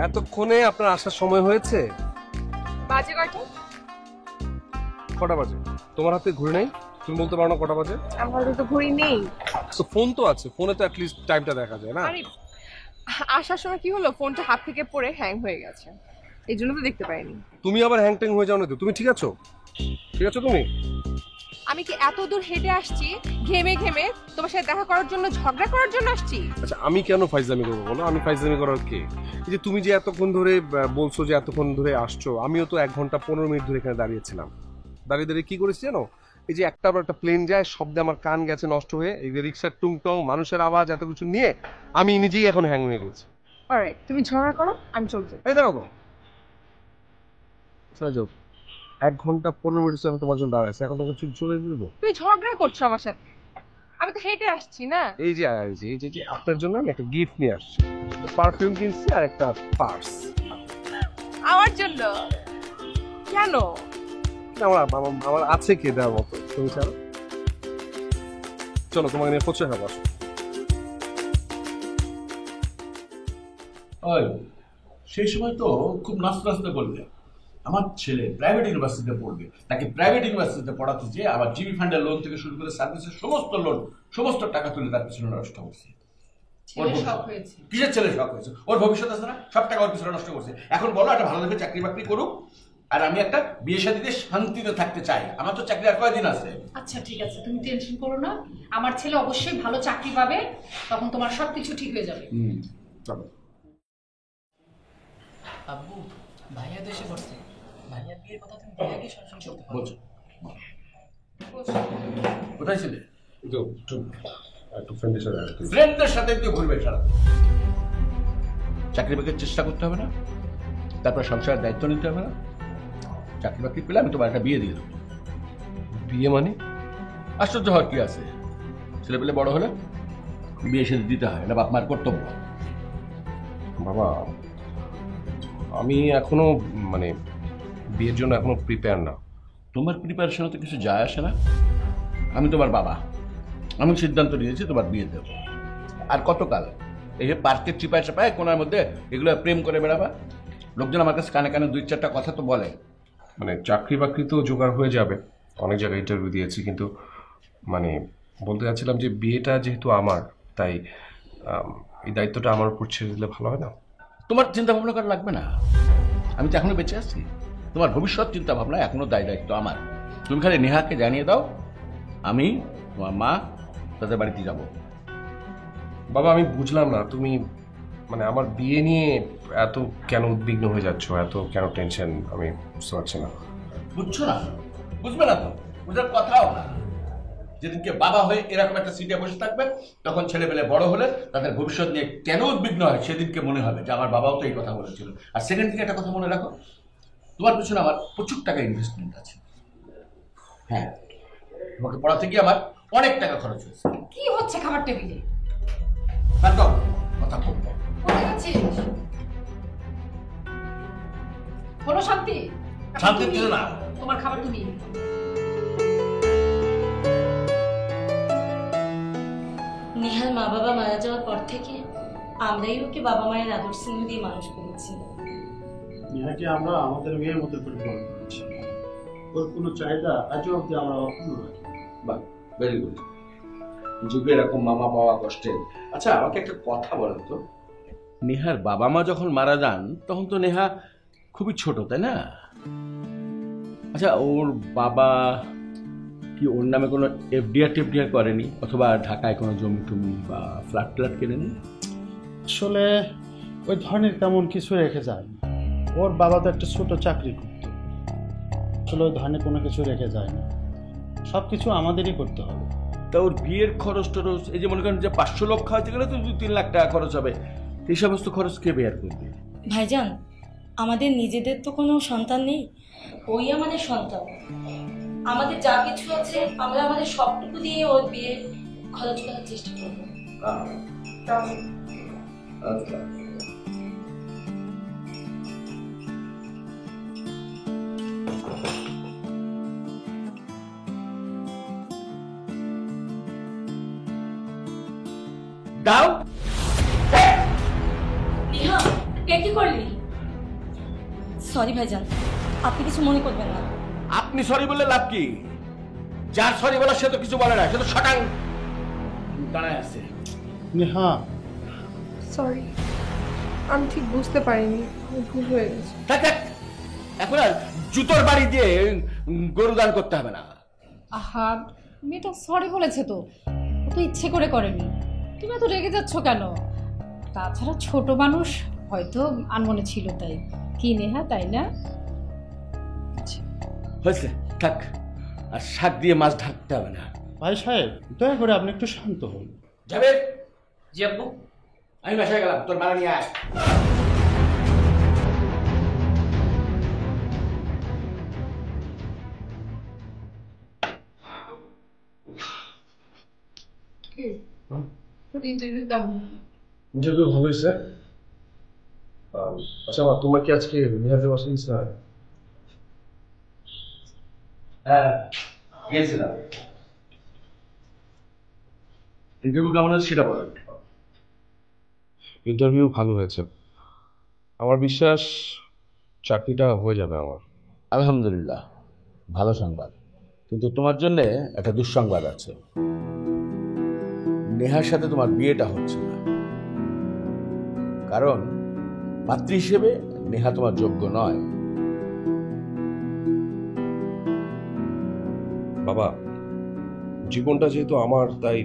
এতক্ষণে আপনার আসার সময় হয়েছে? বাজে কয়টা? কটা বাজে? তোমার হাতে ঘড়ি নাই? তুমি বলতে পারো না কটা বাজে? আমার হাতে তো ঘড়ি নেই। তো ফোন তো আছে, ফোনে তো অ্যাট লিস্ট টাইমটা দেখা যায় না? আরে আসার সময় কি হলো, ফোনটা হাত থেকে পড়ে হ্যাং হয়ে গেছে, এই জন্য তো দেখতে পাইনি। তুমি আবার হ্যাং ট্যাং হয়ে যাও না তো? তুমি ঠিক আছো? ঠিক আছো তুমি? আমি কি এত দূর হেঁটে আসছি ঘেমে ঘেমে তোমার সাথে দেখা করার জন্য, ঝগড়া করার জন্য আসছি? আচ্ছা আমি কেন ফাইজলামি করবো বলো? আমি ফাইজলামি করার কে? এই যে তুমি যে এতক্ষণ ধরে বলছো যে এতক্ষণ ধরে আসছো, আমিও তো 1 ঘন্টা 15 মিনিট ধরে এখানে দাঁড়িয়েছিলাম। দাঁড়িয়ে দাঁড়িয়ে কি করেছি জানো? এই যে একটার পর একটা প্লেন যায়, শব্দে আমার কান গেছে নষ্ট হয়ে, এই যে রিক্সার টুংটং, মানুষের আওয়াজ, এত কিছু নিয়ে আমি নিজেই এখন হ্যাং হয়ে গেছি। অলরাইট, তুমি ঝগড়া করো, আমি চলতে। এই দেখো সাজব, 1 ঘন্টা 15 মিনিট আমি তোমার জন্য দাঁড়াইছি, এখন তোমাকে চলে দিবো? তুমি ঝগড়া করছো আমার সাথে? আমি তো হেঁটে আসছি না। এই যে আপনার জন্য আমি একটা গিফট নিয়ে আসছি, পারফিউম কিনছি আর একটা পার্স। আমার জন্য? কেন? আমার আছে কে দেওয়ার মতো তুমি ছাড়া? চলো তোমাকে নিয়ে পৌঁছে খাবো। সেই সময় তো খুব নাস্তা করলে। আমার ছেলে প্রাইভেট ইউনিভার্সিটিতে পড়বে, তাকে প্রাইভেট ইউনিভার্সিটিতে পড়াতে যেয়ে আবার জিবি ফান্ডের লোন থেকে শুরু করে সার্ভিসের সমস্ত লোন, সমস্ত টাকা তুলে তার পিছনে নষ্ট করছে। কিসের ছেলে শখ হয়েছে? ওর ভবিষ্যৎ আছে না? সব টাকা ওর পিছনে নষ্ট করছে। এখন বলো একটা ভালো দেখে চাকরি বাকরি করুক, আর আমি একটা বিয়ে শাদীতে শান্তিতে থাকতে চাই। আমার তো চাকরি আর কয়দিন আছে। আচ্ছা ঠিক আছে, তুমি টেনশন করো না, আমার ছেলে অবশ্যই ভালো চাকরি পাবে, তখন তোমার সবকিছু ঠিক হয়ে যাবে। চলো। আব্বু, ভাইয়া তো এসে পড়ছে। ভাইয়া বিয়ের কথা তুমি ভাইয়াকে সরাসরি বলতে পারো। কোথায় ছিলে? ফ্রেন্ডের ফ্রেন্ডদের সাথে একটু ঘুরবে সারা। চাকরি বাকরির চেষ্টা করতে হবে না? তারপর সংসারের দায়িত্ব নিতে হবে না? চাকরি বাকরি পেলে আমি তোমার একটা বিয়ে দিয়ে দেবো। বিয়ে মানে? আশ্চর্য হওয়ার কি আছে? ছেলে পেলে বড় হলে বিয়ে সাথে দিতে হয়, এটা বাপ মার কর্তব্য। বাবা আমি এখনো মানে বিয়ের জন্য এখনো প্রিপেয়ার না। তোমার প্রিপারেশনে তো কিছু যায় আসে না। আমি তোমার বাবা, আমি সিদ্ধান্ত নিয়েছি তোমার বিয়ে দেবো। আর কতকাল এই যে পার্কের চিপায় চাপায় কোনার মধ্যে এগুলো প্রেম করে বেড়াবা? লোকজন আমার কাছে কানে কানে 2-4টা কথা তো বলে। মানে চাকরি বাকরি তো জোগাড় হয়ে যাবে, অনেক জায়গায় ইন্টারভিউ দিয়েছি, কিন্তু মানে বলতে চাচ্ছিলাম যে বিয়েটা যেহেতু আমার, তাই এই দায়িত্বটা আমার উপর ছেড়ে দিলে ভালো হয় না? তোমার চিন্তা ভাবনা করা লাগবে না, আমি তো এখনো বেঁচে আছি। তোমার ভবিষ্যৎ চিন্তা ভাবনা এখনো দায়িত্ব আমার। তুমি খালি নেহাকে জানিয়ে দাও, আমি তোমার মা তাদের বাড়িতে যাব। বাবা আমি বুঝলাম না, তুমি মানে আমার বিয়ে নিয়ে এত কেন উদ্বিগ্ন হয়ে যাচ্ছ, এত কেন টেনশন? আমি বুঝতে পারছি না। বুঝছো না? বুঝবে না তো, বুঝার কথাও না। যেদিনকে বাবা হয়ে এরকম একটা সিটে বসে থাকবে, তখন ছেলেপেলে বড় হলে তাদের ভবিষ্যৎ নিয়ে কেন উদ্বিগ্ন হয় সেদিনকে মনে হবে যে আমার বাবাও তো এই কথা বলেছিল। আর সেকেন্ড থেকে একটা কথা মনে রাখো, তোমার পিছনে আমার প্রচুর টাকা ইনভেস্টমেন্ট আছে। হ্যাঁ, তোমাকে পড়াতে গিয়ে আমার অনেক টাকা খরচ হয়েছে। কি হচ্ছে খাবার টেবিলে? কথা বলবো। কোথায় আছিস? বলো শান্তি। শান্তি দিও না। তোমার খাবার তুমি। নেহার মা বাবা মারা যাওয়ার পর থেকে আমরাই ওকে বাবা মায়ের আদর স্নেহ দিয়ে মানুষ করেছি। নেহাকে আমরা আমাদের মেয়ের মতো করে বড় করেছি। ওর কোনো চাহিদা আজও অব্দি আমরা অপূর্ণ রাখি। বাহ, ভেরি গুড। যুগে এরকম মামা পাওয়া কষ্টের। আচ্ছা, আমাকে একটা কথা বলেন তো, নেহার বাবা মা যখন মারা যান তখন তো নেহা খুবই ছোট, তাই না? আচ্ছা, ওর বাবা কি ওর নামে কোনো এফডিআর টেফডিআর করেনি, অথবা ঢাকায় কোনো জমি টমি বা ফ্ল্যাট ট্ল্যাট কেনেনি? আসলে ওই ধরনের তেমন কিছু রেখে যায় না। ওর বাবা তো একটা ছোট চাকরি করত, আসলে ওই ধরনের কোনো কিছু রেখে যায় না, সব কিছু আমাদেরই করতে হবে। তা ওর বিয়ের খরচ টরচ, এই যে মনে করেন যে 500 লক্ষ হতে গেলে তো 2-3 লাখ টাকা খরচ হবে, এই সমস্ত খরচ কে বেয়ার করবে? ভাইজান, আমাদের নিজেদের তো কোনো সন্তান নেই, ওই আমাদের সন্তান। আমাদের যা কিছু আছে আমরা আমাদের সবটুকু দিয়ে ওর বিয়ে খরচ করার চেষ্টা করবো। আচ্ছা, দাও। নিহা, এ কি করলি? সরি ভাইজান, আপনি কিছু মনে করবেন না। আপনি সরি বললে লাভ কি? যার সরি বলা সে তো কিছু বলে না, সে তো শটাং দাঁড়ায় আছে। নেহা, সরি, আমি ঠিক বুঝতে পারিনি, আমার ভুল হয়ে গেছে। থাক থাক, এখন আর জুতোর বাড়ি দিয়ে গরু দান করতে হবে না। আহা, মেয়েটা সরি বলেছে তো, ও তো ইচ্ছে করে করেনি। তুমি এত রেগে যাচ্ছ কেন? তাছাড়া ছোট মানুষ, হয়তো আনমনে ছিল তাই। কি নেহা, তাই না? হয়েছে, থাক, আর শাক দিয়ে মাছ ঢাকতে হবে না। ভাই সাহেব, দয়া করে আপনি একটু শান্ত হন। যাবে? জি আব্বু। আমি বাসায় গেলাম, তোর মারা নিয়ে আয়। ইন্টারভিউ ভালো হয়েছে। আচ্ছা মা, তোমরা কি আজকে নিহাজের বাসায় গেছিলে? হ্যাঁ, গিয়েছিলাম। ইন্টারভিউ কেমন আছে সেটা বলেন। ইন্টারভিউ ভালো হয়েছে, আমার বিশ্বাস চাকরিটা হয়ে যাবে আমার। আলহামদুলিল্লাহ, ভালো সংবাদ। কিন্তু তোমার জন্য একটা দুঃসংবাদ আছে। নেহার সাথে তোমার বিয়েটা হচ্ছে না, কারণ পাত্রী হিসেবে নেহা তোমার যোগ্য নয়। বাবা, জীবনটা যেহেতু আমার, তাই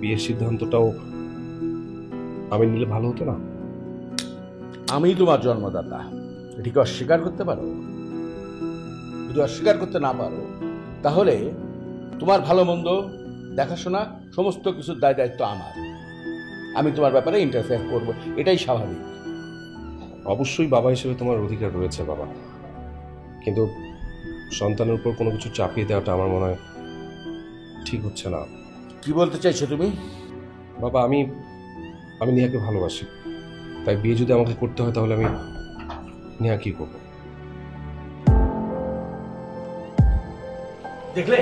বিয়ের সিদ্ধান্তটাও আমি নিলে ভালো হতো না? আমি তোমার জন্মদাতা, এটিকে অস্বীকার করতে পারো? যদি অস্বীকার করতে না পারো, তাহলে তোমার ভালো মন্দ দেখাশোনা সমস্ত কিছুর দায় দায়িত্ব আমার। আমি তোমার ব্যাপারে ইন্টারফেয়ার করব, এটাই স্বাভাবিক। অবশ্যই বাবা হিসেবে তোমার অধিকার রয়েছে বাবা, কিন্তু সন্তানের উপর কোনো কিছু চাপিয়ে দেওয়াটা আমার মনে হয় ঠিক হচ্ছে না। কি বলতে চাইছো তুমি? বাবা, আমি নেহাকে ভালোবাসি, তাই বিয়ে যদি আমাকে করতে হয় তাহলে আমি নেহা কি করবো? দেখলে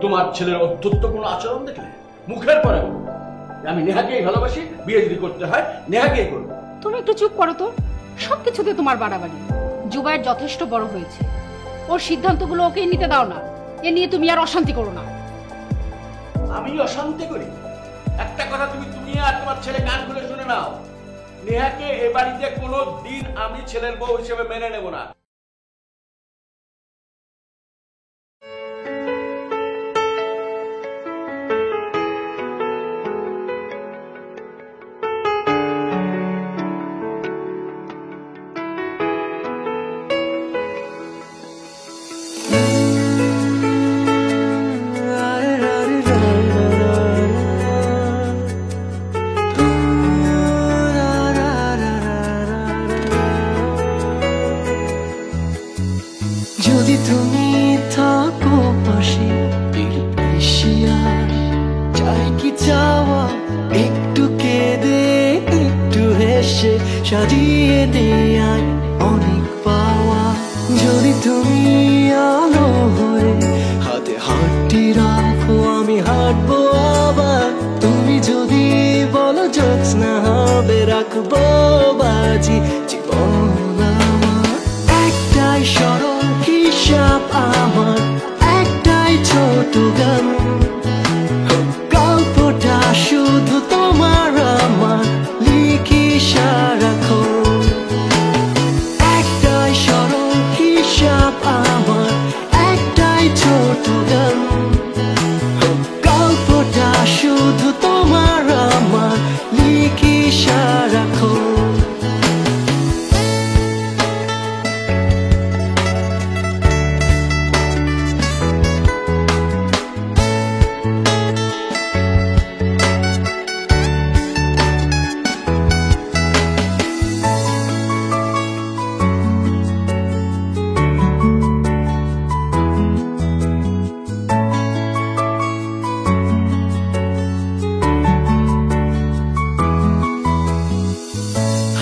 তোমার ছেলের অধ্যত্ত কোনো আচরণ দেখলে? মুখের পরে আমি নেহাকেই ভালোবাসি, বিয়ে যদি করতে হয় নেহাকেই করবো। তুমি একটু চুপ করো তো, সবকিছুতে তোমার বাড়াবাড়ি। জুবায়ের যথেষ্ট বড় হয়েছে, ওর সিদ্ধান্তগুলো ওকেই নিতে দাও না। এ নিয়ে তুমি আর অশান্তি করো না। আমি অশান্তি করি? একটা কথা তুমি আর তোমার ছেলে কান খুলে শুনে নাও, নেহাকে এ বাড়িতে কোনো দিন আমি ছেলের বউ হিসেবে মেনে নেব না। যদি তুমি থাকো পাশে, চাই কি চাওয়া, একটু কেঁদে একটু হেসে সাজিয়ে দেয় অনেক পাওয়া। যদি তুমি আলো হয়ে হাতে হাতটি রাখো, আমি হাঁটবো আবার। তুমি যদি বলো জ্যোৎস্না হবে, রাখবো বাজি জীবন আমার। একটাই সরল হিসাব, হিসাব আমার একটাই ছোট গান গল্পটা শুধু তোমার আমার লিখি সারাক্ষণ একটাই সরল হিসাব আমার একটাই ছোট গান গল্পটা শুধু তোমার আমার লিখি সারাক্ষণ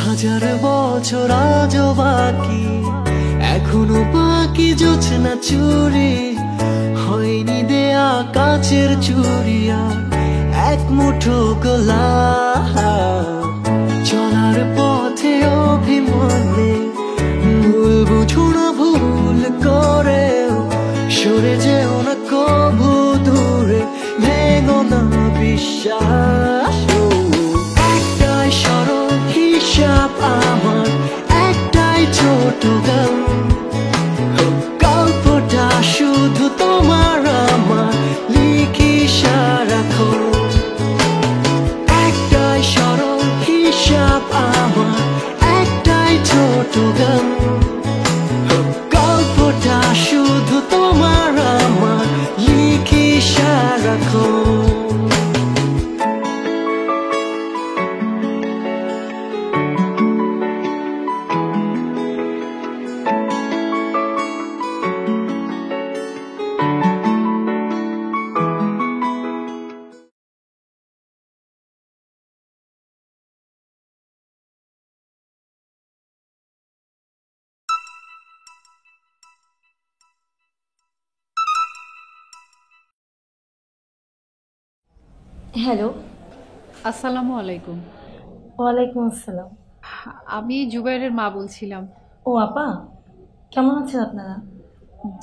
হাজার বছর আজও বাকি এখনো বাকি জোছনা চুরি হয়নি দেয়া কাচের চুরিয়া এক মুঠো গোলা চলার পথে অভিমানে ভুল বুঝো না ভুল করে সরে যেও না কভু দূরে ভেঙো না বিশ্বাস একটাই সরল হিসাব আমার একটাই ছোট গান গল্পটা শুধু তোমার আমার লিখি সারাক্ষণ একটাই সরল হিসাব আমার একটাই ছোট গান গল্পটা শুধু তোমার আমার লিখি সারাক্ষণ হ্যালো, আসসালামু আলাইকুম। ওয়ালাইকুম আসসালাম। আমি জুবাইরের মা বলছিলাম। ও আপা, কেমন আছেন আপনারা?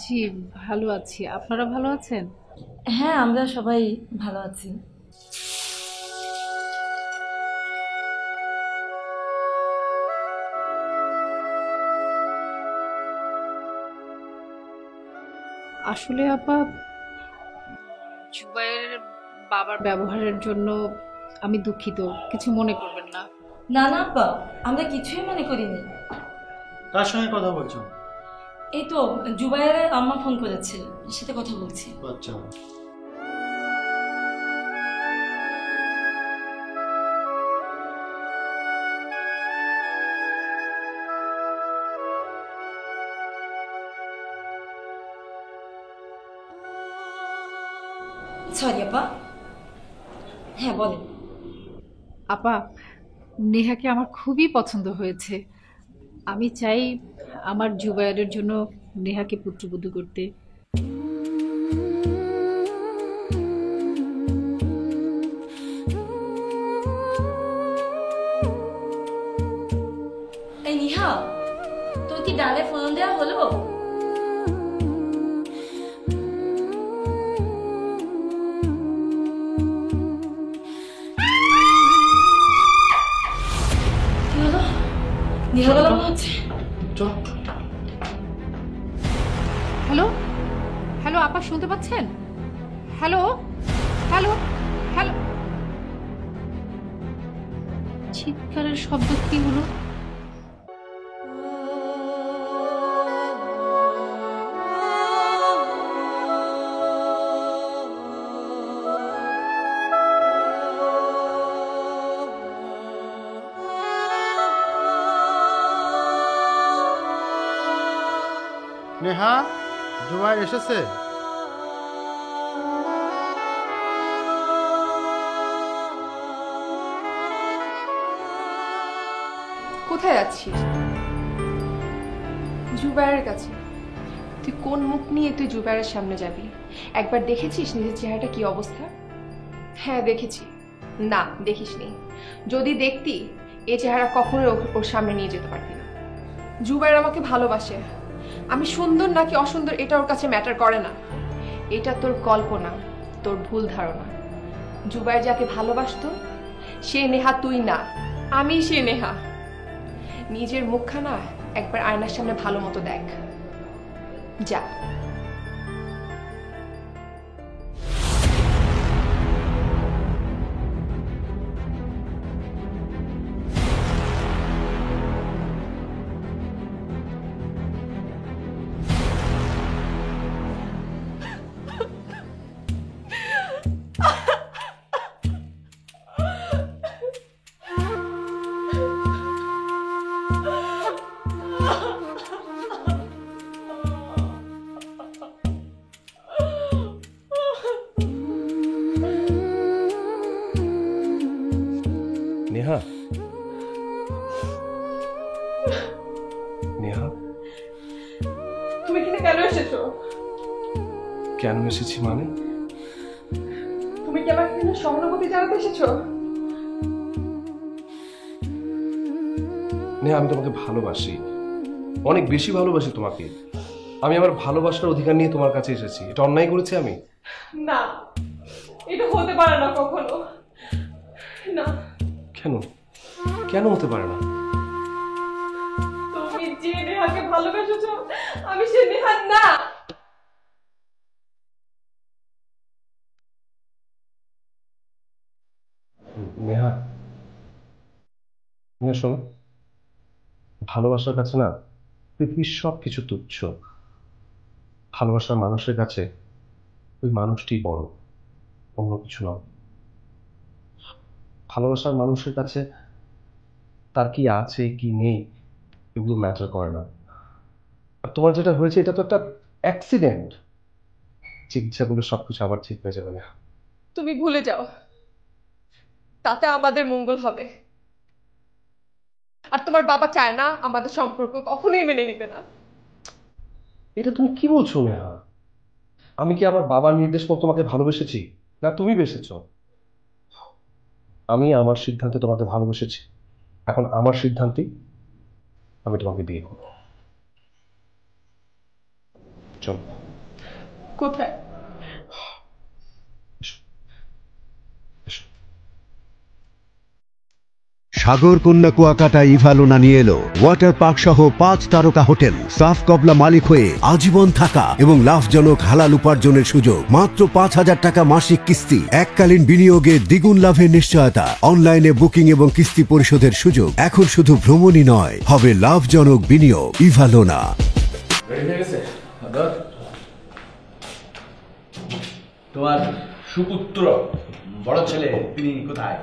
জি ভালো আছি, আপনারা ভালো আছেন? হ্যাঁ, আমরা সবাই ভালো আছি। আসলে আপা, জুবাইরের বাবার ব্যবহারের জন্য আমি দুঃখিত, কিছু মনে করবেন না। না না আপা, আমরা কিছুই মনে করিনি। কার সঙ্গে কথা বলছো? এই তো জুবাইরের আম্মা ফোন করেছে, সাথে কথা বলছি। আচ্ছা, সরি আপা। হ্যাঁ বলেন। আপা, নেহাকে আমার খুবই পছন্দ হয়েছে। আমি চাই আমার জুবাইরের জন্য নেহাকে পুত্রবধূ করতে। এই নিহা, তোর কি ডালে ফোন দেওয়া হলো? কি হলো? নিহা বলা মনে হচ্ছে। চল। হ্যালো হ্যালো আপা, শুনতে পাচ্ছেন? হ্যালো হ্যালো হ্যালো, চিৎকারের শব্দ কি হলো? নেহা, জুবাইর এসেছে? কোথায় যাচ্ছিস? জুবাইরের কাছে। তুই কোন মুখ নিয়ে তুই জুবাইরের সামনে যাবি? একবার দেখেছিস নিজের চেহারাটা কি অবস্থা? হ্যাঁ দেখেছি। না দেখিসনি। যদি দেখতি এই চেহারা কখনোই ওর সামনে নিয়ে যেতে পারতি না। জুবাইর আমাকে ভালোবাসে, আমি সুন্দর নাকি অসুন্দর এটা ওর কাছে ম্যাটার করে না। এটা তোর কল্পনা, তোর ভুল ধারণা। জুবাইর যাকে ভালোবাসতো সে নেহা, তুই না, আমি সে নেহা। নিজের মুখখানা একবার আয়নার সামনে ভালো মতো দেখ, যা। নেহা, নেহা, তুমি এখানে কেন এসেছো? কেন এসেছি মানে? তুমি কি আমার এখানে সহানুভূতি জানাতে এসেছো? নেহা, আমি তোমাকে ভালোবাসি, অনেক বেশি ভালোবাসি তোমাকে। আমি আমার ভালোবাসার অধিকার নিয়ে তোমার কাছে এসেছি। এটা অন্যায় করেছি আমি? না, এটা হতে পারে না কখনো। না। কেন? কেন হতে পারে না? তুমি যে নেহাকে ভালোবেসেছো, আমি সে নেহা না। নেহা, নেহা শোনো, ভালোবাসার কাছে না পৃথিবীর সব কিছু তুচ্ছ। ভালোবাসার মানুষের কাছে ওই মানুষটি বড়, অন্য কিছু নয়। ভালোবাসার মানুষের কাছে তার কি আছে কি নেই এগুলো ম্যাটার করে না। আর তোমার যেটা হয়েছে এটা তো একটা অ্যাক্সিডেন্ট। চিকিৎসা করলে সবকিছু আবার ঠিক হয়ে যাবে না। তুমি ভুলে যাও, তাতে আমাদের মঙ্গল হবে। আর তোমার বাবা চায় না আমাদের সম্পর্ক কখনোই মেনে নিবে না। এটা তুমি কি বলছো নেহা? আমি কি আমার বাবার নির্দেশ মতো তোমাকে ভালোবেসেছি, না তুমি বেসেছ? আমি আমার সিদ্ধান্তে তোমাকে ভালোবেসেছি, এখন আমার সিদ্ধান্তেই আমি তোমাকে বিয়ে করব। চল। কোথায়? এসো, এসো। সাগরকন্যা কুয়াকাটা ইভালুনা নিয়ে এলো ওয়াটার পার্ক সহ 5 তারকা হোটেল, সাফ কবলা মালিক হয়ে আজীবন থাকা এবং লাভজনক হালাল উপার্জনের সুযোগ। মাত্র 5,000 টাকা মাসিক কিস্তি, এককালীন বিনিয়োগে দ্বিগুণ লাভের নিশ্চয়তা, অনলাইনে বুকিং এবং কিস্তি পরিশোধের সুযোগ। এখন শুধু ভ্রমণই নয়, হবে লাভজনক বিনিয়োগ। ইভালুনা। তোমার সুপুত্র বড় ছেলে তিনি কোথায়?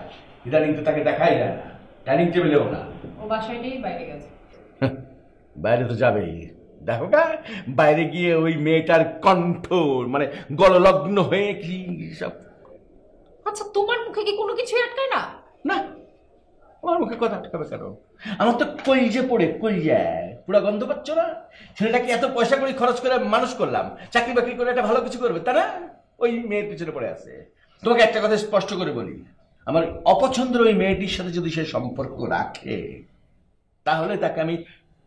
ইদানিং তো তাকে দেখাই যায় না, ডাইনিং টেবিলেও না। ও বাসায় নেই, বাইরে গেছে। বাইরে তো যাবেই। দেখো গা, বাইরে গিয়ে ওই মেয়েটার কণ্ঠ মানে গললগ্ন হয়ে কি সব। আচ্ছা, তোমার মুখে কি কোনো কিছু আটকায় না? না, আমার মুখে কথা আটকাবে কেন? আমার তো কলজে পড়ে কলজায় পুরো গন্ধ পাচ্ছ না? ছেলেটাকে এত পয়সা করে খরচ করে মানুষ করলাম, চাকরি বাকরি করে একটা ভালো কিছু করবে, তা না? ওই মেয়ের পিছনে পড়ে আছে। তোমাকে একটা কথা স্পষ্ট করে বলি, আমার অপছন্দের ওই মেয়েটির সাথে যদি সে সম্পর্ক রাখে তাহলে তাকে আমি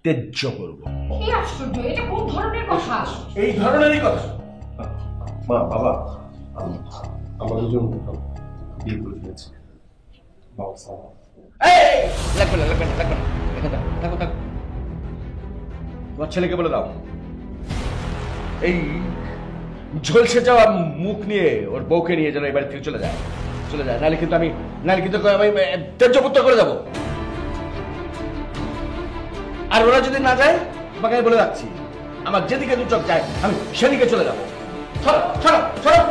ত্যায্য করব। কি আশ্চর্য, এটা কোন ধরনের কথা? এই ধরনেরই কথা। মা, বাবা, আমরা দুজন বিয়ে করে ফেলেছি। এই, লাগবে না, লাগবে না, লাগবে না। রেখে দাও, থাকো, থাকো। তোমার ছেলেকে বলে দাও এই ঝলসে যাওয়া মুখ নিয়ে ওর বউকে নিয়ে যেন এই বাড়ি থেকে চলে যায়, চলে যায়। নাহলে কিন্তু আমি ত্যায্যপুত্র করে যাবো। আর ওরা যদি না যায়, তোমাকে আমি বলে রাখছি, আমার যেদিকে দু চোখ যায় আমি সেদিকে চলে যাবো। ছড়ো, ছড়ো, ছড়ো।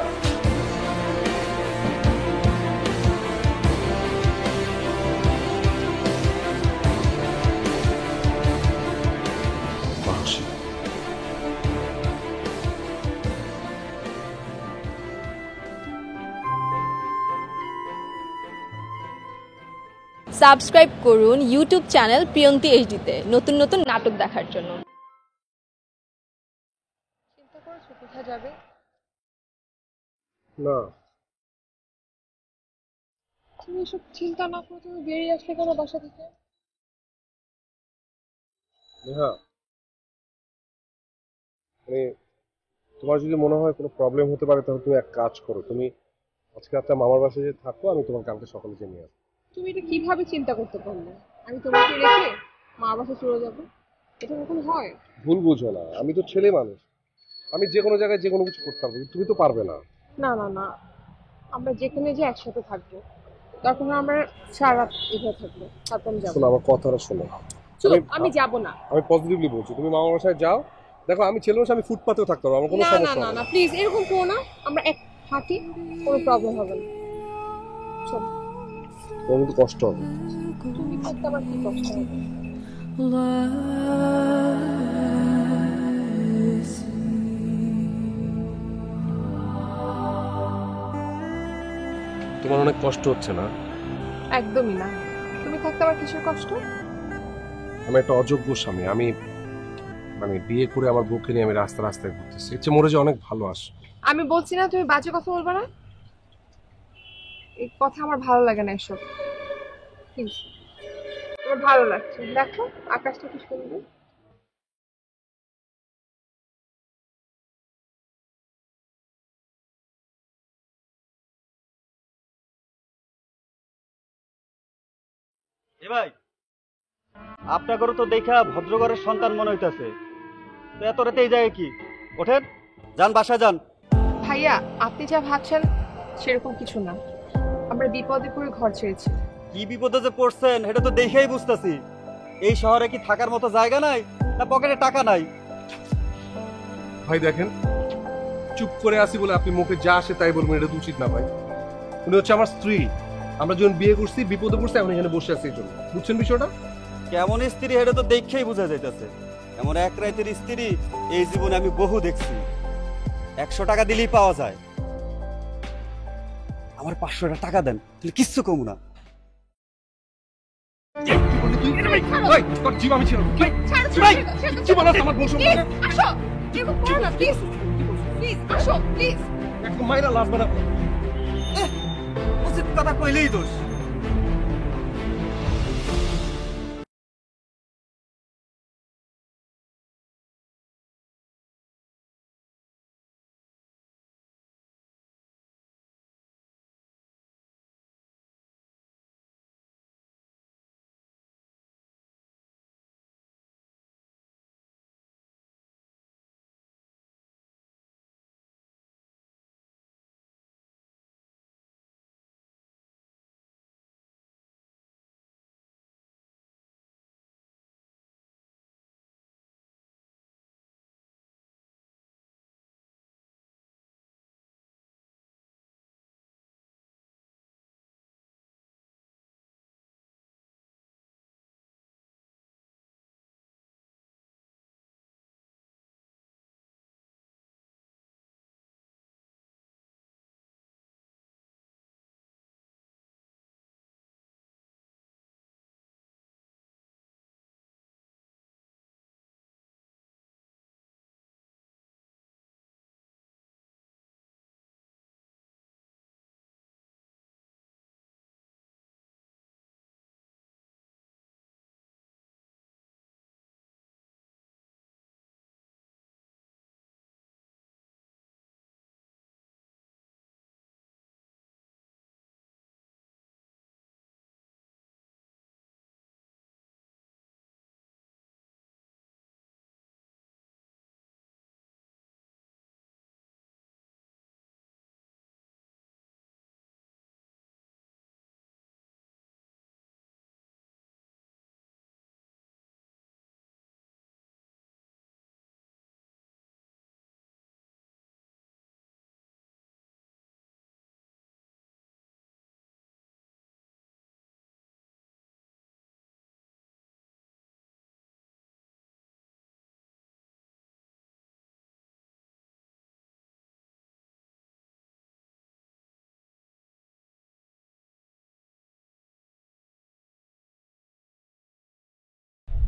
সাবস্ক্রাইব করুন ইউটিউব চ্যানেল প্রিয়ন্তি এইচডিতে নতুন নতুন নাটক দেখার জন্য। চিন্তা করছো কোথায় যাবে? না, তুমি এসব চিন্তা না করে তুমি বেরিয়ে আসলে কেন বাসা থেকে? নেহা, মানে তোমার যদি মনে হয় কোনো প্রবলেম হতে পারে তাহলে তুমি এক কাজ করো, তুমি আজকে রাতটা মামার বাসায় যে থাকো, আমি তোমার কালকে সকালে যে নিয়ে আসবো। তুমি এটা কিভাবে চিন্তা করতে পারলে? আমি তোমাকে রেখে মা বাসায় চলে যাবো? এটা কখন হয়? ভুল বুঝো না, আমি তো ছেলে মানুষ, আমি যে কোনো জায়গায় যে কোনো কিছু করতে পারবো, তুমি তো পারবে না। না না না, আমরা যেখানে যে একসাথে থাকবো, তখন আমরা সারা রাত এভাবে থাকবো, তারপর আমি যাবো। শোনো আমার কথাটা শোনো, আমি যাবো না। আমি পজিটিভলি বলছি, তুমি মামার বাসায় যাও। দেখো আমি ছেলে মানুষ, আমি ফুটপাতেও থাকতে পারবো, আমার কোনো না না সমস্যা না হবে না, না। প্লিজ এরকম করো না, আমরা এক থাকি, কোনো প্রবলেম হবে না। চলো। তোমার কিন্তু কষ্ট হবে। তুমি করতে আবার কি কষ্ট হবে? তোমার অনেক কষ্ট হচ্ছে না? একদমই না। তুমি থাকতে আবার কিসের কষ্ট? আমি একটা অযোগ্য স্বামী, আমি মানে বিয়ে করে আমার বউকে নিয়ে আমি রাস্তা রাস্তায় ঘুরতেছি, ইচ্ছে মরে যে অনেক ভালো আস। আমি বলছি না তুমি বাজে কথা বলবে না, এই কথা আমার ভালো লাগে না এসব। প্লিজ, আমার ভালো লাগছে, দেখো আকাশটা কি সুন্দর। এ ভাই, আপনাদেরও তো দেখা ভদ্রঘরের সন্তান মনে হইতাছে, তো এত রাতে এই জায়গায় কি? ওঠেন, যান বাসায় যান। ভাইয়া, আপনি যা ভাবছেন সেরকম কিছু না, আমরা বিপদে পড়ে ঘর ছেড়েছি। কি বিপদে যে পড়ছেন এটা তো দেখেই বুঝতেছি। এই শহরে কি থাকার মতো জায়গা নাই, না পকেটে টাকা নাই? ভাই দেখেন, চুপ করে আসি বলে আপনি মুখে যা আসে তাই বলবেন, এটা তো উচিত না ভাই। উনি হচ্ছে আমার স্ত্রী, আমরা যখন বিয়ে করছি বিপদে পড়ছি, এখন এখানে বসে আছি এই জন্য, বুঝছেন বিষয়টা? কেমন স্ত্রী এটা তো দেখেই বোঝা যাইতেছে। এমন এক রাতের স্ত্রী এই জীবনে আমি বহু দেখছি। 100 টাকা দিলেই পাওয়া যায়। আমার 500 টাকা দেন, তাহলে কিচ্ছু কমু না। উচিত কথা কইলেই দোষ।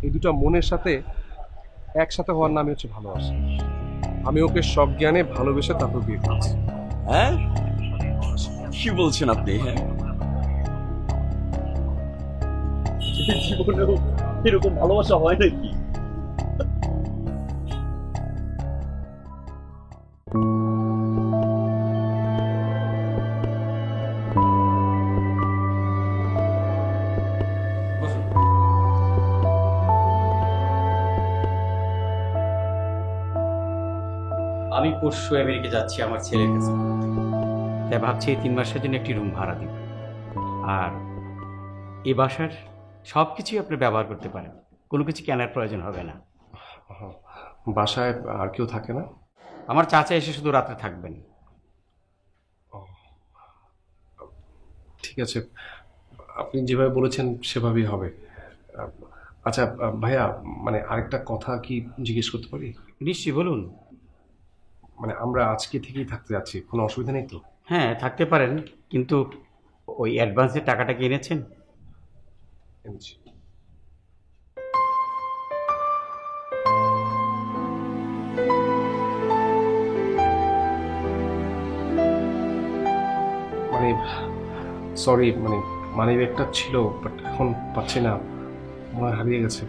এই দুটা মনের সাথে একসাথে হওয়ার নামই হচ্ছে ভালোবাসা। আমি ওকে সব জ্ঞানে ভালোবেসে তারপর বিয়ে করেছি। হ্যাঁ, কি বলছেন আপনি? হ্যাঁ, জীবনেও এরকম ভালোবাসা হয় নাকি? আমি পরশু আমেরিকা যাচ্ছি আমার ছেলের কাছে, তাই ভাবছি এই 3 মাসের জন্য একটি রুম ভাড়া দিব। আর এই বাসার সব কিছুই আপনি ব্যবহার করতে পারেন, কোনো কিছু কেনার প্রয়োজন হবে না। বাসায় আর কেউ থাকে না? আমার চাচা এসে শুধু রাতে থাকবেন। ঠিক আছে, আপনি যেভাবে বলেছেন সেভাবেই হবে। আচ্ছা ভাইয়া, মানে আরেকটা কথা কি জিজ্ঞেস করতে পারি? নিশ্চয়ই, বলুন। মানে আমরা আজকে থেকেই থাকতে যাচ্ছি, কোনো অসুবিধা নেই তো? হ্যাঁ, থাকতে পারেন, কিন্তু ওই অ্যাডভান্সের টাকাটা কি এনেছেন? এনেছি। মানে সরি, মানে মানি ব্যাগটা ছিল, বাট এখন পাচ্ছি না, মনে হয় হারিয়ে গেছে।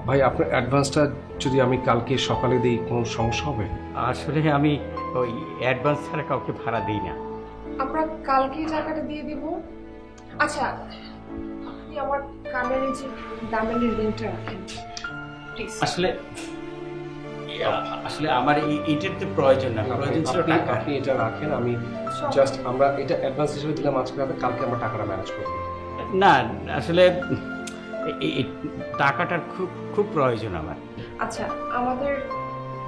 ভাই, আপনার অ্যাডভান্সটা যদি আমি কালকে সকালে দিই কোনো সমস্যা হবে? আসলে আমি ওই অ্যাডভান্স ছাড়া কাউকে ভাড়া দিই না। আমরা কালকেই টাকাটা দিয়ে দিব। আচ্ছা, আপনি আমার কানের এই যে দামের রিংটা রাখেন প্লিজ। আসলে আসলে আমার এইটার তো প্রয়োজন না, প্রয়োজন ছিল টাকা। আপনি এটা রাখেন, আমি জাস্ট আমরা এটা অ্যাডভান্স হিসেবে দিলাম আজকে রাতে, কালকে আমরা টাকাটা ম্যানেজ করব। না, আসলে এই টাকাটার খুব খুব প্রয়োজন আমার। আচ্ছা, আমাদের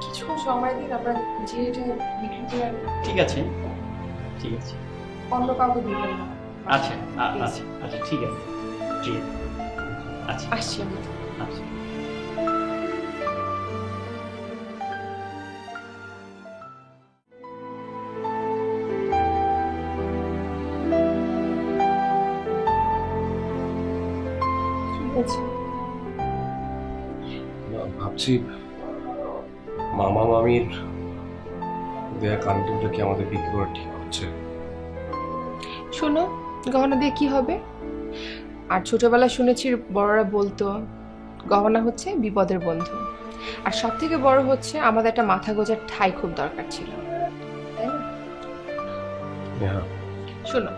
কিছুক্ষণ সময় দিন, আমরা যে এটা বিক্রি করে ঠিক আছে, ঠিক আছে, অন্য কাউকে দিবেন না। আচ্ছা আচ্ছা আচ্ছা, ঠিক আছে, ঠিক আছে, আচ্ছা আসছি আমরা। আচ্ছা। ঠিক আছে, ভাবছি মামা মামির দেয়া কানেক্টিংটা কি আমাদের বিক্রি করা ঠিক হচ্ছে? শোনো, গহনা দিয়ে কি হবে? আর ছোটবেলায় শুনেছি বড়রা বলতো গহনা হচ্ছে বিপদের বন্ধু, আর সব থেকে বড় হচ্ছে আমাদের একটা মাথা গোজার ঠাই খুব দরকার ছিল, তাই না? নেহা, শোনো,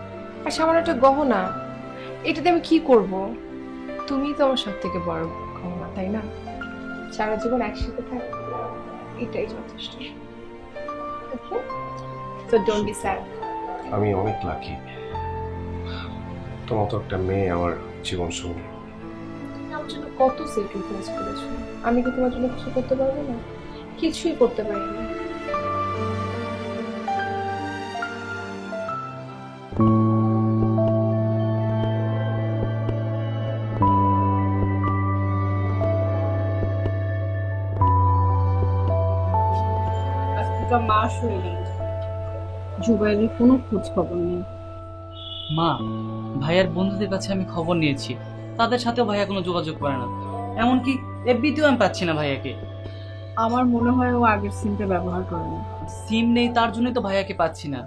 আর সামান্য একটা গহনা, এটাতে আমি কি করব? তুমি তো আমার সব থেকে বড় গহনা, তাই না? সারা জীবন একসাথে থাকবো, এটাই যথেষ্ট। ওকে, সো ডোন্ট বি স্যাড। আমি অনেক লাকি, তোমার তো একটা মেয়ে আমার জীবন সঙ্গী। তুমি আমার জন্য কত স্যাক্রিফাইস করেছো, আমি কি তোমার জন্য কিছু করতে পারবো না? কিছুই করতে পারিনি। আজকে মাস হয়ে গেল, জুবাইরের কোনো খোঁজ খবর নেই। মা, ভাইয়ার বন্ধুদের কাছে আমি খবর নিয়েছি, তাদের সাথেও ভাইয়া কোনো যোগাযোগ করে না, এমনকি এফবিতেও আমি পাচ্ছি না ভাইয়াকে। আমার মনে হয় ও আগের সিমটা ব্যবহার করে না। সিম নেই, তার জন্যই তো ভাইয়াকে পাচ্ছি না।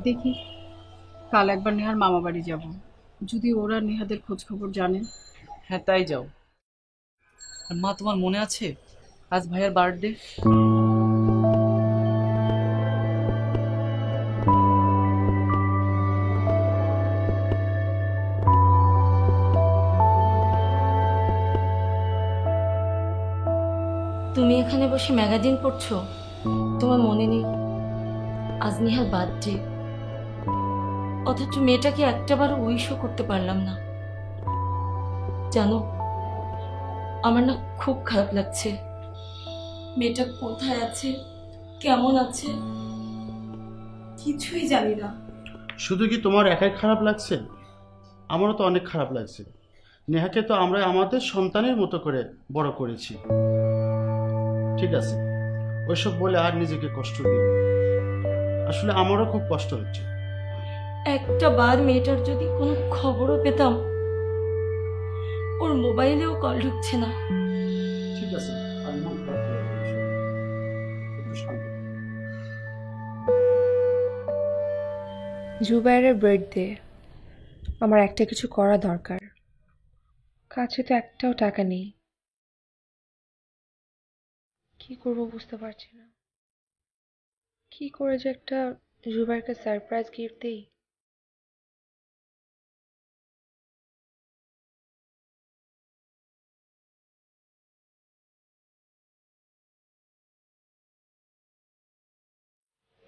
দেখি, কাল একবার নেহার মামা বাড়ি যাব, যদি ওরা নেহাদের খোঁজ খবর জানে। হ্যাঁ, তাই যাও। আর মা, তোমার মনে আছে আজ ভাইয়ার বার্থডে? তুমি এখানে বসে ম্যাগাজিন পড়ছো, তোমার মনে নেই আজ নেহার বার্থডে? অথচ মেয়েটাকে একটাবার উইশও করতে পারলাম না। জানো, আমার না খুব খারাপ লাগছে। মেয়েটা কোথায় আছে, কেমন আছে, কিছুই জানি না। শুধু কি তোমার একাই খারাপ লাগছে? আমারও তো অনেক খারাপ লাগছে। নেহাকে তো আমরা আমাদের সন্তানের মতো করে বড় করেছি। ঠিক আছে, ওইসব বলে আর নিজেকে কষ্ট দিই। আসলে আমারও খুব কষ্ট হচ্ছে। একটা বার মেয়েটার যদি কোনো খবরও পেতাম। ওর মোবাইলেও কল ঢুকছে না। ঠিক আছে, আমি মন খারাপ করে একটু শান্ত। জুবাইরের বার্থডে, আমার একটা কিছু করা দরকার। কাছে তো একটাও টাকা নেই, কি করবো বুঝতে পারছি না। কি করে যে একটা জুবাইরকে সারপ্রাইজ গিফট দিই।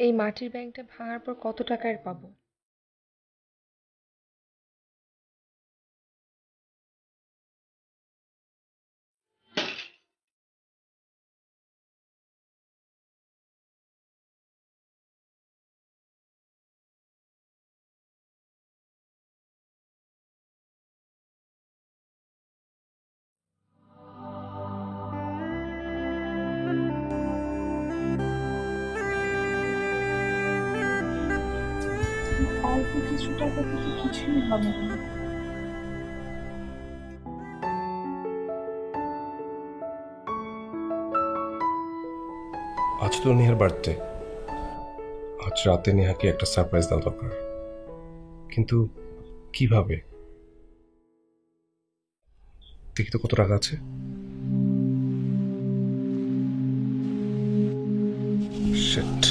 এই মাটির ব্যাংকটা ভাঙার পর কত টাকার পাবো? অল্প কিছু টাকা থেকে কিছুই হবে না। আজ তো নেহার বার্থডে, আজ রাতে নেহাকে একটা সারপ্রাইজ দেওয়া দরকার, কিন্তু কিভাবে? দেখি তো কত টাকা আছে। শিট,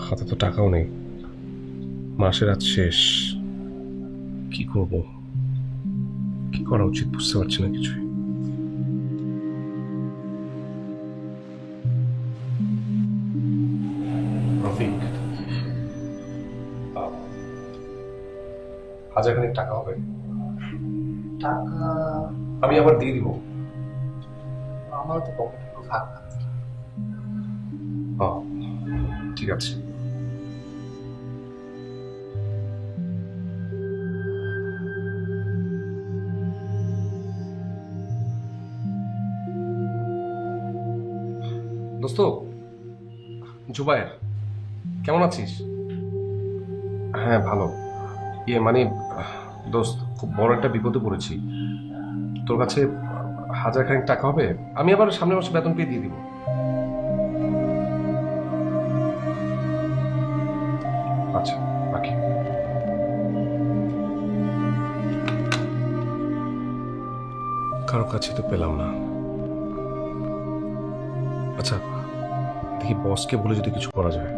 হাতে তো টাকাও নেই, মাসের রাত শেষ। কি করব, কি করা উচিত বুঝতে পারছি না কিছুই। রফিক, হাজারখানেক টাকা হবে? টাকা আমি আবার দিয়ে দিব। আমার তো পকেট পুরো ফাঁকা। হ্যাঁ, ঠিক আছে। দোস্ত, জুবায়ের, কেমন আছিস? হ্যাঁ ভালো। মানে দোস্ত, খুব বড় একটা বিপদে পড়েছি। তোর কাছে হাজারখানেক টাকা হবে? আমি আবার সামনের মাসে বেতন পেয়ে দিয়ে দিব। আচ্ছা, রাখি। কারো কাছে তো পেলাম না। আচ্ছা, দেখি বসকে বলে যদি কিছু করা যায়।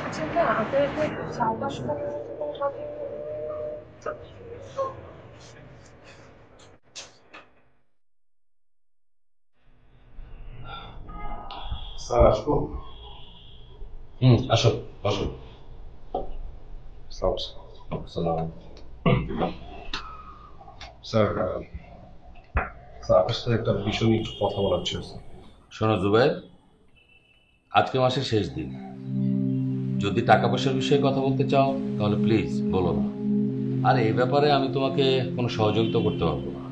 আচ্ছা না, আপনাদের 4-5 টাকা হবে? স্যার আসবো? আসো বসো। স্যার, আপনার সাথে একটা বিষয় নিয়ে একটু কথা বলার ছিল। শোনো জুবাইর, আজকে মাসের শেষ দিন। যদি টাকা পয়সার বিষয়ে কথা বলতে চাও তাহলে প্লিজ বলো না। আর এই ব্যাপারে আমি তোমাকে কোনো সহযোগিতা করতে পারবো না।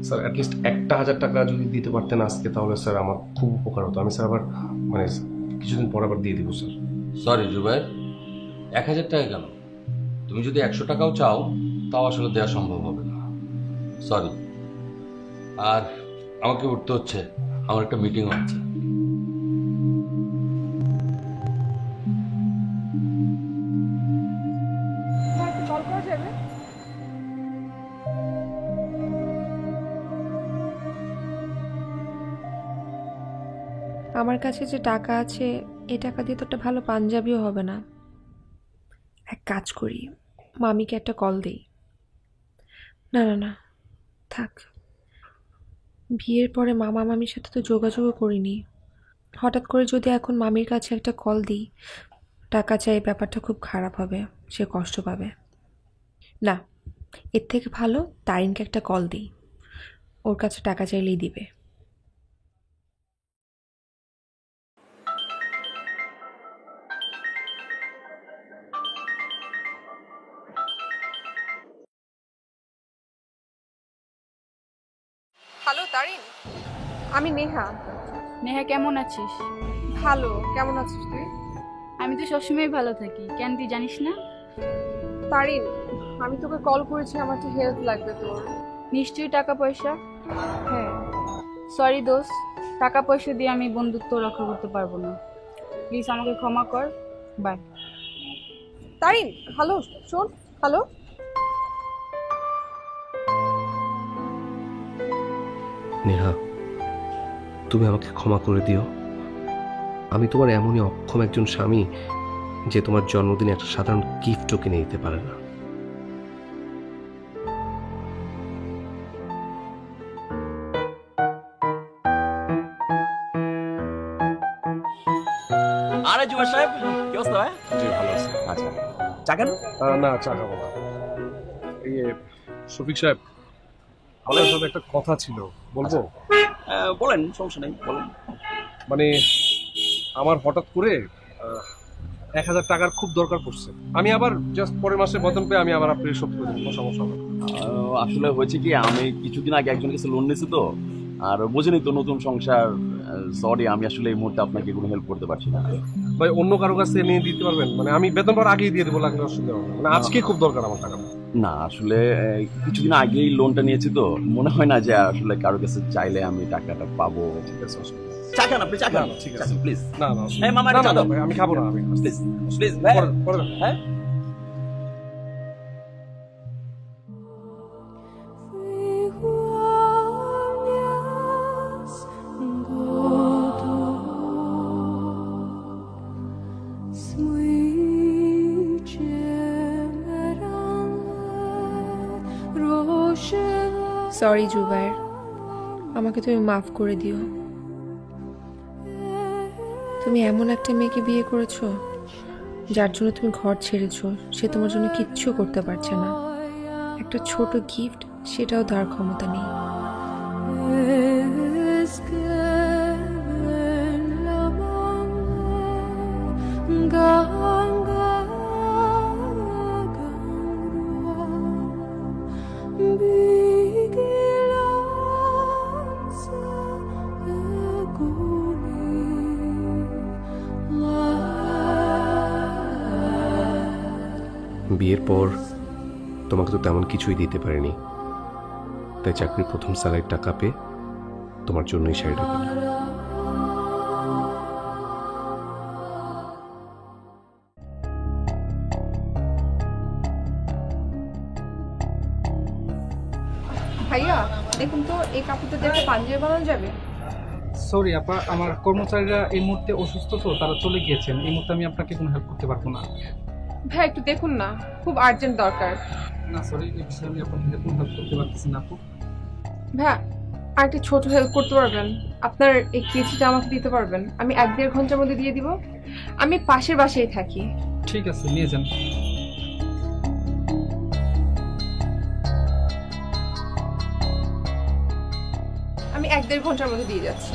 স্যার, অ্যাটলিস্ট 1,000 টাকা যদি দিতে পারতেন আজকে, তাহলে স্যার আমার খুব উপকার হতো। আমি স্যার আবার মানে কিছুদিন পর আবার দিয়ে দিব স্যার। সরি জুবাইর, 1000 টাকা কেন? তুমি যদি 100 টাকাও চাও তাও আসলে দেওয়া সম্ভব হবে না। সরি। আর আমাকে উঠতে হচ্ছে, আমার একটা মিটিং আছে। কল করা যাবে? আমার কাছে যে টাকা আছে এই টাকা দিয়ে তো একটা ভালো পাঞ্জাবিও হবে না। এক কাজ করি, মামিকে একটা কল দেই। না না না, থাক, বিয়ের পরে মামা মামির সাথে তো যোগাযোগও করিনি। হঠাৎ করে যদি এখন মামির কাছে একটা কল দিই, টাকা চাই, ব্যাপারটা খুব খারাপ হবে, সে কষ্ট পাবে। না, এর থেকে ভালো তারিনকে একটা কল দিই, ওর কাছে টাকা চাইলেই দিবে। হ্যালো তারিন, আমি নেহা। নেহা কেমন আছিস? ভালো, কেমন আছিস তুই? আমি তো সবসময় ভালো থাকি, কেন তুই জানিস না? তারিন, আমি তোকে কল করেছি, আমার তো হেল্প লাগবে তোর। নিশ্চয়ই টাকা পয়সা? হ্যাঁ। সরি দোস্ত, টাকা পয়সা দিয়ে আমি বন্ধুত্ব রক্ষা করতে পারবো না, প্লিজ আমাকে ক্ষমা কর, বাই। তারিন, হ্যালো, শোন, হ্যালো। নেহা, তুমি আমাকে ক্ষমা করে দিও। আমি তোমার এমনই অক্ষম একজন স্বামী যে তোমার জন্মদিনে একটা সাধারণ গিফটও কিনে দিতে পারে না। আরে জুবাই সাহেব, কি অবস্থা ভাই? জি ভালো আছে। আচ্ছা, চা খান? না, চা খাবো না। এই শফিক সাহেব, আপনার সাথে একটা কথা ছিল, বলবো? বলেন, সমস্যা নেই, বলেন। মানে আমার হঠাৎ করে 1000 টাকার খুব দরকার পড়ছে। আমি আবার জাস্ট পরের মাসে বেতন পেয়ে আমি আবার আপনাকে শোধ করে দেবো, কোনো সমস্যা হবে না। আসলে হয়েছে কি, আমি কিছুদিন আগে একজনের কাছে লোন নিয়েছি তো, আর বোঝেনি তো নতুন সংসার। সরি, আমি আসলে এই মুহূর্তে আপনাকে কোনো হেল্প করতে পারছি না। ভাই, অন্য কারো কাছে নিয়ে দিতে পারবেন? মানে আমি বেতন পাওয়ার আগেই দিয়ে দেবো, লাগলে অসুবিধা হবে না। মানে আজকে খুব দরকার আমার টাকা। না, আসলে কিছুদিন আগেই লোনটা নিয়েছি তো, মনে হয় না যে আসলে কারো কাছে চাইলে আমি টাকাটা পাবো। ঠিক আছে, চা খান আপনি, চা খান। ঠিক আছে, প্লিজ। না না, এই মামা, না চা দাও। ভাই, আমি খাবো না, আমি প্লিজ প্লিজ পরে। হ্যাঁ। সরি জুবায়ের, আমাকে তুমি মাফ করে দিও। তুমি এমন একটা মেয়েকে বিয়ে করেছো যার জন্য তুমি ঘর ছেড়েছো, সে তোমার জন্য কিচ্ছু করতে পারছে না। একটা ছোট গিফট, সেটাও দেওয়ার ক্ষমতা নেই। বিয়ের পর তোমাকে তো তেমন কিছুই দিতে পারিনি, তাই চাকরির প্রথম স্যালারির টাকা পেয়ে তোমার জন্যই শাড়িটা কিনলাম। ভাইয়া দেখুন তো, এই কাপড়টা দিয়ে একটা পাঞ্জাবি বানানো যাবে? সরি আপা, আমার কর্মচারীরা এই মুহূর্তে অসুস্থ তো, তারা চলে গিয়েছেন। এই মুহূর্তে আমি আপনাকে কোনো হেল্প করতে পারবো না। ভাই একটু দেখুন না, খুব আর্জেন্ট দরকার। না সরি, এই বিষয়ে আমি আপনাকে কোনো হেল্প করতে পারতেছি না আপু। ভাইয়া আর একটা ছোট হেল্প করতে পারবেন? আপনার এই কেচিটা আমাকে দিতে পারবেন? আমি 1-1.5 ঘন্টার মধ্যে দিয়ে দিব। আমি পাশের বাসায় থাকি। ঠিক আছে, নিয়ে যান। আমি 1-1.5 ঘন্টার মধ্যে দিয়ে যাচ্ছি।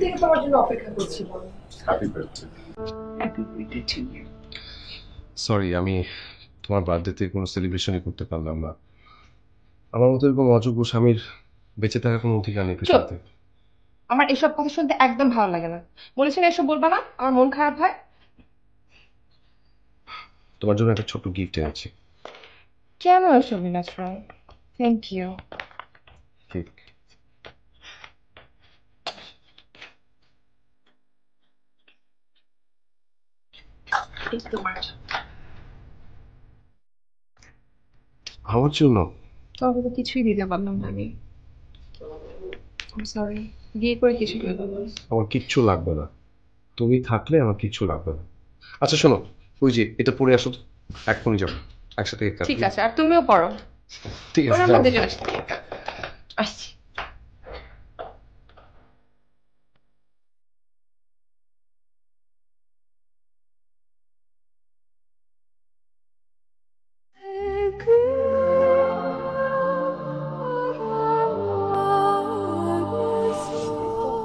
থেকে তোমার জন্য অপেক্ষা করছি। Happy birthday. Happy birthday to you. Sorry, আমি তোমার বার্থডেতে কোনো সেলিব্রেশনই করতে পারলাম না। আমার মতো এরকম অযোগ্য স্বামীর বেঁচে থাকার কোনো অধিকার নেই পৃথিবীতে। আমার এসব কথা শুনতে একদম ভালো লাগে না। বলেছি না এসব বলবা না, আমার মন খারাপ হয়। তোমার জন্য একটা ছোট্ট গিফট এনেছি। কেন এসব বিনাশ রায়? Thank you. ঠিক। আমার জন্য তোমাকে তো কিছুই দিতে পারলাম না আমি। সরি, বিয়ে করে কিছু করবো। আমার কিচ্ছু লাগবে না, তুমি থাকলে আমার কিচ্ছু লাগবে না। আচ্ছা শোনো, ওই যে এটা পরে আসো, এখনই যাবো একসাথে কেক কাটবো। ঠিক আছে, আর তুমিও পড়ো। ঠিক আছে, ওরা যাও। মধ্যে চলে আসছে। আসছি।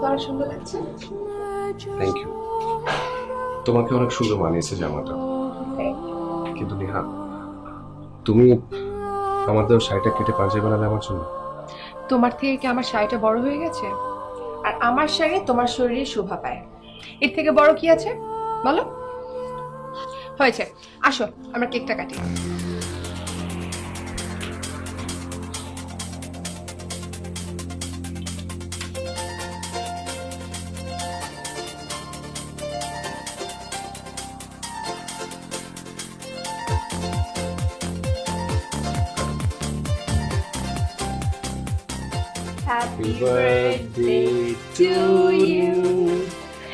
তোমার সুন্দর লাগছে। Thank you. তোমাকে অনেক সুন্দর মানিয়েছে জামাটা। কিন্তু নেহা, তুমি আমার দেওয়া শাড়িটা কেটে পাঞ্জাবি বানালে আমার জন্য। তোমার থেকে কি আমার শাড়িটা বড় হয়ে গেছে? আর আমার শাড়ি তোমার শরীরে শোভা পায়, এর থেকে বড় কি আছে বলো? হয়েছে, আসো আমরা কেকটা কাটি। Happy birthday to you.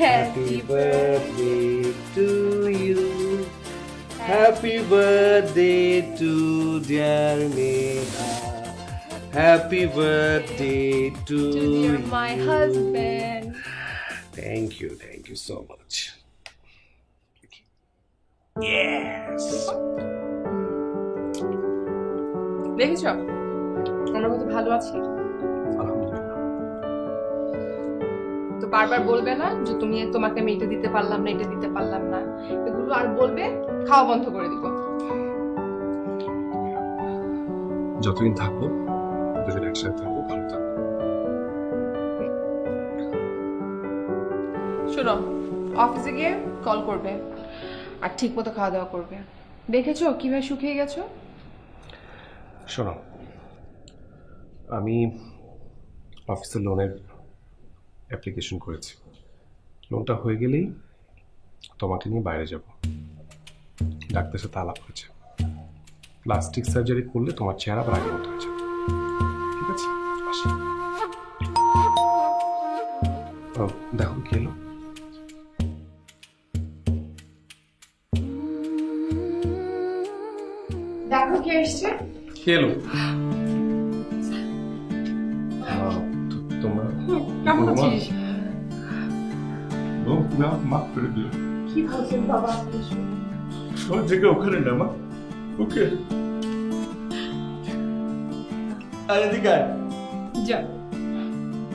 Happy birthday to you. Happy birthday to dear Neha. Happy birthday to You're my husband. Thank you so much. Yes. দেখেছো আমরা কত ভালো আছি। তো বারবার বলবে না যে তোমাকে আমি এটা দিতে পারলাম না, এটা দিতে পারলাম না, এগুলো আর বলবে খাওয়া বন্ধ করে দিব। যতদিন থাকবো দুজন একসাথে থাকবো, ভালো থাকবো। শোনো, অফিসে গিয়ে কল করবে আর ঠিক মতো খাওয়া দাওয়া করবে। দেখেছো কিভাবে শুকিয়ে গেছো? শোনো, আমি অফিসের লোনের অ্যাপ্লিকেশন করেছি। লোনটা হয়ে গেলেই তোমাকে নিয়ে বাইরে যাব। ডাক্তারের সাথে আলাপ হয়েছে, প্লাস্টিক সার্জারি করলে তোমার চেহারা আবার আগের মতো হয়ে যাবে। ঠিক আছে, আসি। দেখো কি এলো। দেখো কে এসছে। কি এলো? তোমরা কেমন আছিস? মাফ করে দিও। কি বলছেন বাবা? ওর জায়গা ওখানে না মা, ওকে। আরে দিকা যা,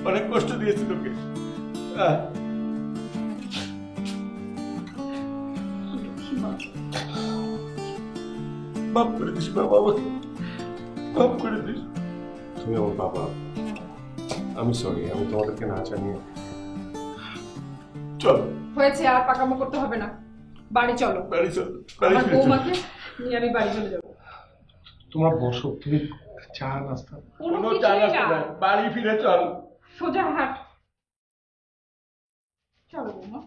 অনেক কষ্ট দিয়েছি তোকে। মাফ করে দিস বাবা, আমাকে মাফ করে দিস। তুমি আমার বাবা, আমি সরি, আমি তোমাদেরকে না জানিয়ে। চলো, হয়েছে, আর পাকামো করতে হবে না, বাড়ি চলো। বাড়ি চলো, আমার বৌমাকে নিয়ে আমি বাড়ি চলে যাবো। তোমরা বসো, তুমি চা নাস্তা। কোনো চা নাস্তা না, বাড়ি ফিরে চল। সোজা হাট। চলো বৌমা।